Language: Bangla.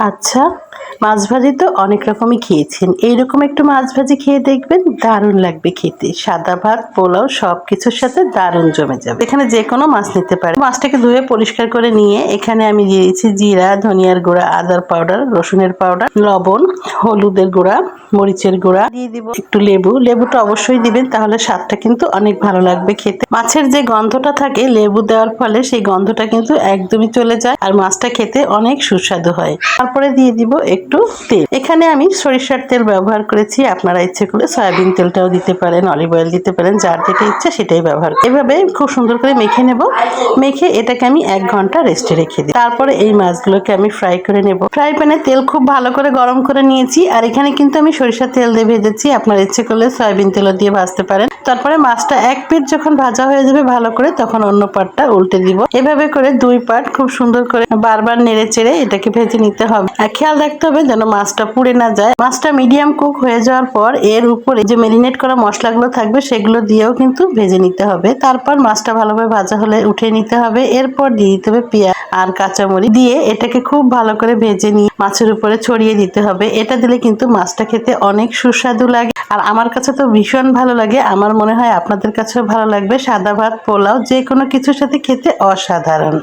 আচ্ছা, মাছ ভাজি তো অনেক রকমই খেয়েছেন। এইরকম একটু মাছ ভাজি খেয়ে দেখবেন, দারুণ লাগবে খেতে। সাদা ভাত, পোলাও সবকিছুর সাথে দারুণ জমে যাবে। এখানে যেকোনো মাছ নিতে পারেন। মাছটাকে ধুয়ে পরিষ্কার করে নিয়ে এখানে আমি দিয়ে দিয়েছি জিরা, ধনিয়ার গুঁড়া, আদার পাউডার, রসুনের পাউডার, লবণ, হলুদের গুঁড়া, মরিচের গুঁড়া, দিয়ে দিব একটু লেবু। লেবুটা অবশ্যই দিবেন, তাহলে স্বাদটা কিন্তু অনেক ভালো লাগবে খেতে। মাছের যে গন্ধটা থাকে লেবু দেওয়ার ফলে, সেই গন্ধটা কিন্তু একদমই চলে যায় আর মাছটা খেতে অনেক সুস্বাদু হয়। তারপরে দিয়ে দিব একটু তেল। এখানে আমি সরিষার তেল ব্যবহার করেছি, আপনারা ইচ্ছে করলে সয়াবিন তেলটাও দিতে পারেন, অলিভ অয়েল দিতে পারেন, যার যেটা ইচ্ছে সেটাই ব্যবহার করেন। এভাবে খুব সুন্দর করে মেখে নেব। মেখে এটাকে আমি 1 ঘন্টা রেস্টে রেখে দিই। তারপরে এই মাছগুলোকে আমি ফ্রাই করে নেব। ফ্রাই প্যানে তেল খুব ভালো করে গরম করে নিয়েছি, আর এখানে কিন্তু আমি সরিষার তেল দিয়ে ভেজেছি। আপনারা ইচ্ছে করলে সয়াবিন তেলও দিয়ে ভাজতে পারেন। তারপরে মাছটা এক পিঠ যখন ভাজা হয়ে যাবে ভালো করে, তখন অন্য পাটটা উল্টে দিব। এভাবে করে 2 পাট খুব সুন্দর করে বারবার নেড়ে চেড়ে এটাকে ভেজে নিতে হবে। আর খেয়াল রাখতে হবে যেন মাছটা পুড়ে না যায়। মাছটা মিডিয়াম কুক হয়ে যাওয়ার পর এর উপরে যে ম্যারিনেট করা মশলাগুলো থাকবে সেগুলো দিয়েও কিন্তু ভেজে নিতে হবে। তারপর মাছটা ভালোভাবে ভাজা হলে উঠিয়ে নিতে হবে। এরপর দিয়ে দিতে হবে পেঁয়াজ আর কাঁচামরিচ দিয়ে এটাকে খুব ভালো করে ভেজে নিয়ে মাছের উপরে ছড়িয়ে দিতে হবে। এটা দিলে কিন্তু মাছটা খেতে অনেক সুস্বাদু লাগে, আর আমার কাছে তো ভীষণ ভালো লাগে। আমার মনে হয় আপনাদের কাছেও ভালো লাগবে। সাদা ভাত, পোলাও যে কোনো কিছুর সাথে খেতে অসাধারণ।